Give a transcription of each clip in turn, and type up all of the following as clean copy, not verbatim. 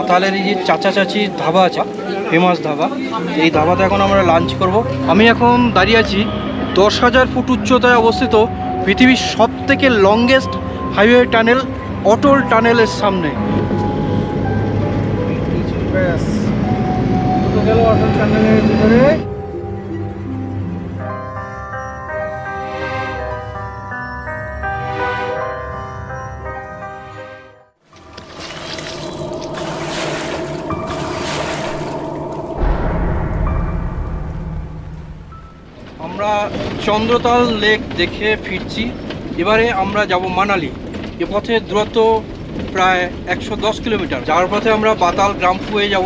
বাতালের এই যে চাচা চাচির ধাবা আছে, ফেমাস ধাবা, এই ধাবাতে এখন আমরা লাঞ্চ করব। আমি এখন দাঁড়িয়ে আছি 10,000 ফুট উচ্চতায় অবস্থিত পৃথিবীর সবথেকে লংগেস্ট হাইওয়ে টানেল অটল টানেলের সামনে। অটল টানেলের ভিতরে আমরা চন্দ্রতাল লেক দেখে ফিরছি। এবারে আমরা যাব মানালি। এ পথে দূরত্ব প্রায় 110 কিলোমিটার। যাওয়ার পথে আমরা বাতাল গ্রাম্পু হয়ে যাব।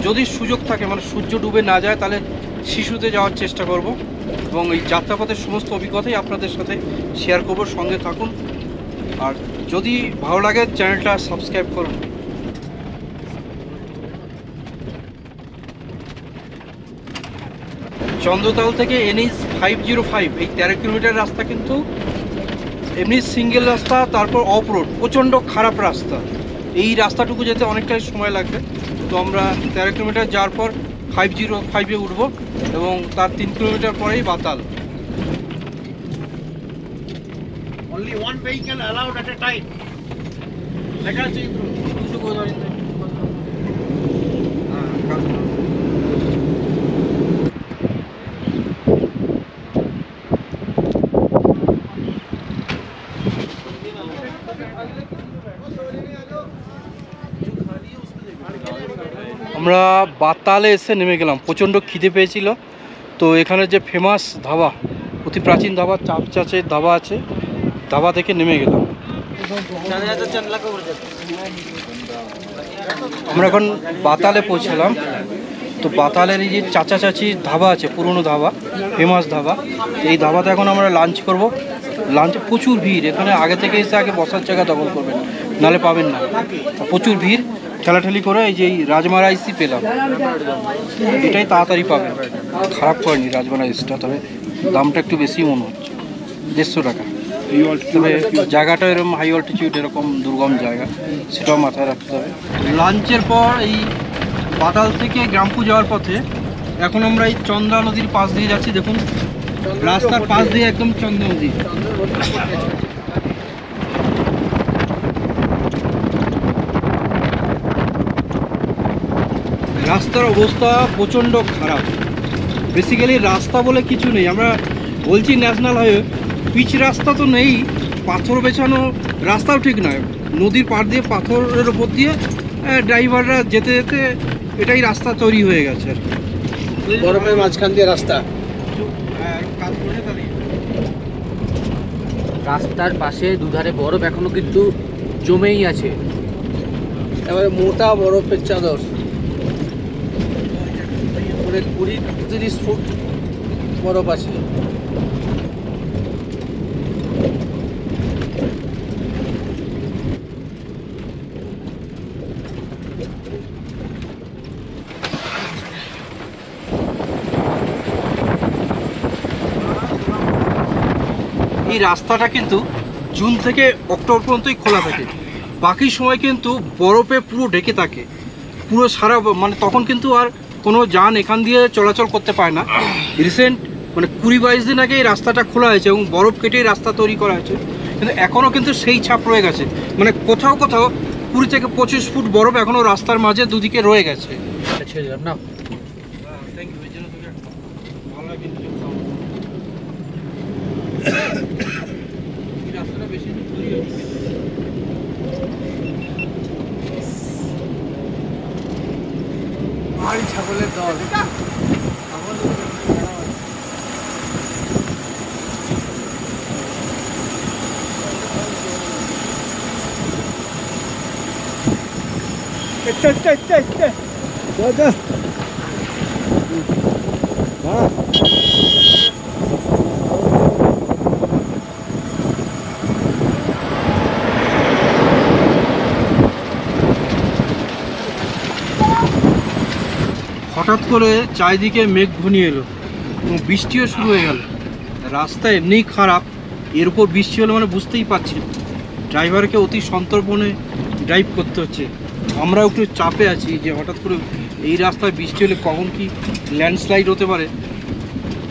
যদি সুযোগ থাকে, মানে সূর্য ডুবে না যায়, তাহলে শিশুতে যাওয়ার চেষ্টা করব এবং এই যাত্রাপথের সমস্ত অভিজ্ঞতাই আপনাদের সাথে শেয়ার করব। সঙ্গে থাকুন, আর যদি ভালো লাগে চ্যানেলটা সাবস্ক্রাইব করুন। চন্দ্রতাল থেকে NH 505 এই 13 কিলোমিটার রাস্তা কিন্তু এমনি সিঙ্গেল রাস্তা, তারপর অফ রোড, প্রচণ্ড খারাপ রাস্তা। এই রাস্তাটুকু যেতে অনেকটাই সময় লাগবে। তো আমরা 13 কিলোমিটার যাওয়ার পর 505-এ উঠব এবং তার 3 কিলোমিটার পরেই বাতাল। Only one vehicle allowed at a time. লেখা আছে আমরা বাতালে এসে নেমে গেলাম। প্রচণ্ড খিদে পেয়েছিল, তো এখানে যে ফেমাস ধাবা, অতি প্রাচীন ধাবা, চাপ চাচের ধাবা আছে, ধাবা থেকে নেমে গেলাম। আমরা এখন বাতালে পৌঁছলাম। তো বাতালের এই যে চাচা চাচির ধাবা আছে, পুরনো ধাবা, ফেমাস ধাবা, এই ধাবাতে এখন আমরা লাঞ্চ করব। লাঞ্চে প্রচুর ভিড়, এখানে আগে থেকে এসে আগে বসার জায়গা দখল করবেন, নাহলে পাবেন না। প্রচুর ভিড়, ঠেলাঠেলি করে এই যে রাজমা রাইসই পেলাম। এটাই তাড়াতাড়ি পাবেন, খারাপ করেনি রাজমা রাইসটা, তবে দামটা একটু বেশি মনে হচ্ছে, 150 টাকা। তবে জায়গাটা এরকম হাই অল্টিটিউড, এরকম দুর্গম জায়গা, সেটাও মাথায় রাখতে হবে। লাঞ্চের পর এই বাতাল থেকে গ্রাম্পু যাওয়ার পথে এখন আমরা এই চন্দ্রা নদীর পাশ দিয়ে যাচ্ছি। দেখুন রাস্তার পাশ দিয়ে একদম চন্দ্রা নদী। রাস্তার অবস্থা প্রচণ্ড খারাপ। বেসিক্যালি রাস্তা বলে কিছু নেই, আমরা বলছি ন্যাশনাল হাইওয়ে, পিচ রাস্তা তো নেই, পাথর বেছানো রাস্তাও ঠিক নয়। নদীর পাড় দিয়ে পাথরের ওপর দিয়ে ড্রাইভাররা যেতে যেতে এটাই রাস্তা তৈরি হয়ে গেছে। বরফের মাঝখান দিয়ে রাস্তা, রাস্তার পাশে দুধারে বরফ এখনো কিন্তু জমেই আছে, এবারে মোটা বরফের চাদর, 20-30 ফুট বরফ আছে। এই রাস্তাটা কিন্তু জুন থেকে অক্টোবর পর্যন্তই খোলা থাকে, বাকি সময় কিন্তু বরফে পুরো ঢেকে থাকে, পুরো সারা, মানে তখন কিন্তু আর কোনো যান এখান দিয়ে চলাচল করতে পারে না। রিসেন্ট মানে 20-22 দিন আগে এই রাস্তাটা খোলা হয়েছে এবং বরফ কেটেই রাস্তা তৈরি করা হয়েছে, কিন্তু এখনও কিন্তু সেই ছাপ রয়ে গেছে। মানে কোথাও কোথাও 20 থেকে 25 ফুট বরফ এখনও রাস্তার মাঝে দুদিকে রয়ে গেছে। ছেড়ে দিলাম না। ছাগলের দল, হঠাৎ করে চারিদিকে মেঘ ঘনিয়ে এলো এবং বৃষ্টিও শুরু হয়ে গেল। রাস্তা এমনিই খারাপ, এর উপর বৃষ্টি হলো মানে বুঝতেই পারছি ড্রাইভারকে অতি সন্তর্পণে ড্রাইভ করতে হচ্ছে। আমরা একটু চাপে আছি যে হঠাৎ করে এই রাস্তায় বৃষ্টি হলে কখন কি ল্যান্ডস্লাইড হতে পারে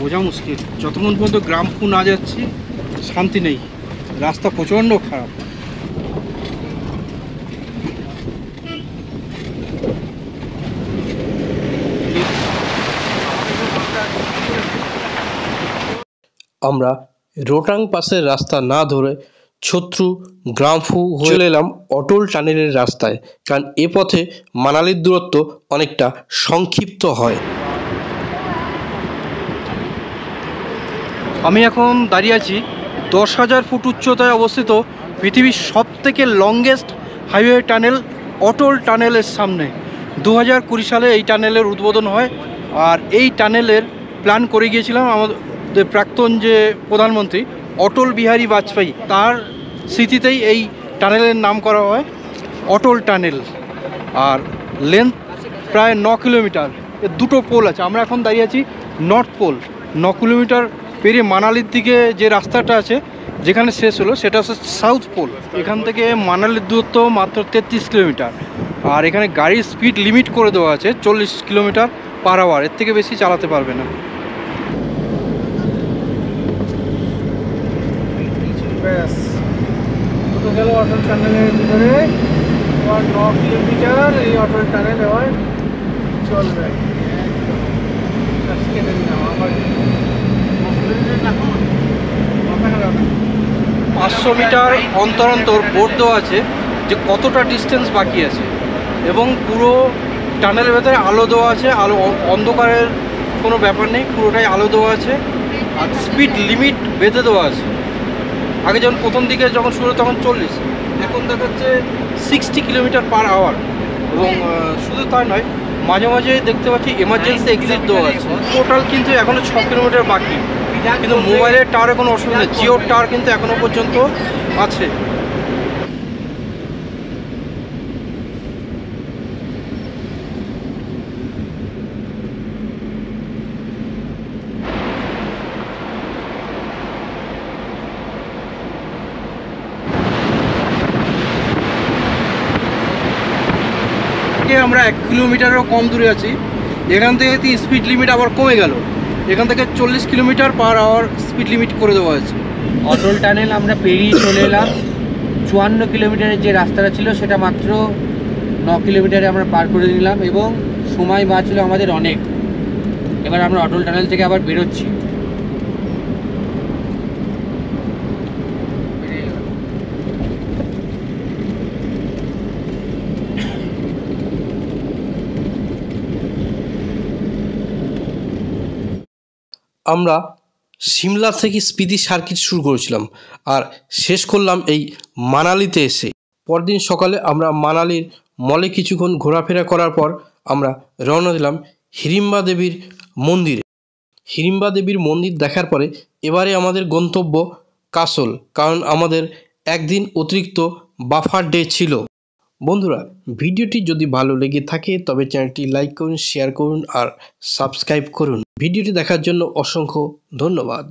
বোঝা মুশকিল। যতক্ষণ পর্যন্ত গ্রামপুর না যাচ্ছি শান্তি নেই, রাস্তা প্রচণ্ড খারাপ। আমরা রোটাং পাসের রাস্তা না ধরে ছত্রু গ্রামফু হয়ে এলাম অটল টানেলের রাস্তায়, কারণ এ পথে মানালির দূরত্ব অনেকটা সংক্ষিপ্ত হয়। আমি এখন দাঁড়িয়ে আছি 10,000 ফুট উচ্চতায় অবস্থিত পৃথিবীর সবথেকে লংগেস্ট হাইওয়ে টানেল অটল টানেলের সামনে। 2020 সালে এই টানেলের উদ্বোধন হয়, আর এই টানেলের প্ল্যান করে গিয়েছিলাম আমাদের প্রাক্তন যে প্রধানমন্ত্রী অটল বিহারী বাজপেয়ী, তার স্মৃতিতেই এই টানেলের নাম করা হয় অটল টানেল। আর লেন্থ প্রায় 9 কিলোমিটার, এর দুটো পোল আছে। আমরা এখন দাঁড়িয়ে আছি নর্থ পোল। 9 কিলোমিটার পেরিয়ে মানালির দিকে যে রাস্তাটা আছে যেখানে শেষ হলো সেটা হচ্ছে সাউথ পোল। এখান থেকে মানালির দূরত্ব মাত্র 33 কিলোমিটার, আর এখানে গাড়ির স্পিড লিমিট করে দেওয়া আছে 40 কিলোমিটার পার আওয়ার, এর থেকে বেশি চালাতে পারবে না। ব্যাস ঢুকে গেল অটল টানেলের ভিতরে। এবার 9 কিলোমিটার এই অটল টানেল এবার চলবে। কেটে দিলাম আবার 500 মিটার অন্তর অন্তর বোর্ড দেওয়া আছে যে কতটা ডিস্টেন্স বাকি আছে, এবং পুরো টানেলের ভেতরে আলো দেওয়া আছে। আলো অন্ধকারের কোনো ব্যাপার নেই, পুরোটাই আলো দেওয়া আছে। আর স্পিড লিমিট বেঁধে দেওয়া আছে। আগে যখন প্রথম দিকে যখন শুরু তখন 40, এখন দেখাচ্ছে 60 কিলোমিটার পার আওয়ার। এবং শুধু তাই নয়, মাঝে মাঝে দেখতে পাচ্ছি এমার্জেন্সি এক্সিট দেওয়া আছে। টোটাল কিন্তু এখনও 6 কিলোমিটার বাকি, কিন্তু মোবাইলের টাওয়ারে কোনো অসুবিধা নেই। জিওর টাওয়ার কিন্তু এখনও পর্যন্ত আছে। আমরা 1 কিলোমিটারও কম দূরে আছি। এখান থেকে স্পিড লিমিট আবার কমে গেল, এখান থেকে 40 kilometre per hour speed limit করে দেওয়া হয়েছে। অটল টানেল আমরা পেরিয়ে চলে এলাম। 54 কিলোমিটারের যে রাস্তাটা ছিল সেটা মাত্র 9 কিলোমিটারে আমরা পার করে নিলাম, এবং সময় বাঁচল আমাদের অনেক। এবার আমরা অটল টানেল থেকে আবার বেরোচ্ছি। আমরা সিমলা থেকে স্পিতি সার্কিট শুরু করেছিলাম, আর শেষ করলাম এই মানালিতে এসে। পরদিন সকালে আমরা মানালির মলে কিছুক্ষণ ঘোরাফেরা করার পর আমরা রওনা দিলাম হিড়িম্বা দেবীর মন্দিরে। হিড়িম্বা দেবীর মন্দির দেখার পরে এবারে আমাদের গন্তব্য কাসল, কারণ আমাদের একদিন অতিরিক্ত বাফার ডে ছিল। বন্ধুরা, ভিডিওটি যদি ভালো লেগে থাকে তবে চ্যানেলটি লাইক করুন, শেয়ার করুন আর সাবস্ক্রাইব করুন। ভিডিওটি দেখার জন্য অসংখ্য ধন্যবাদ।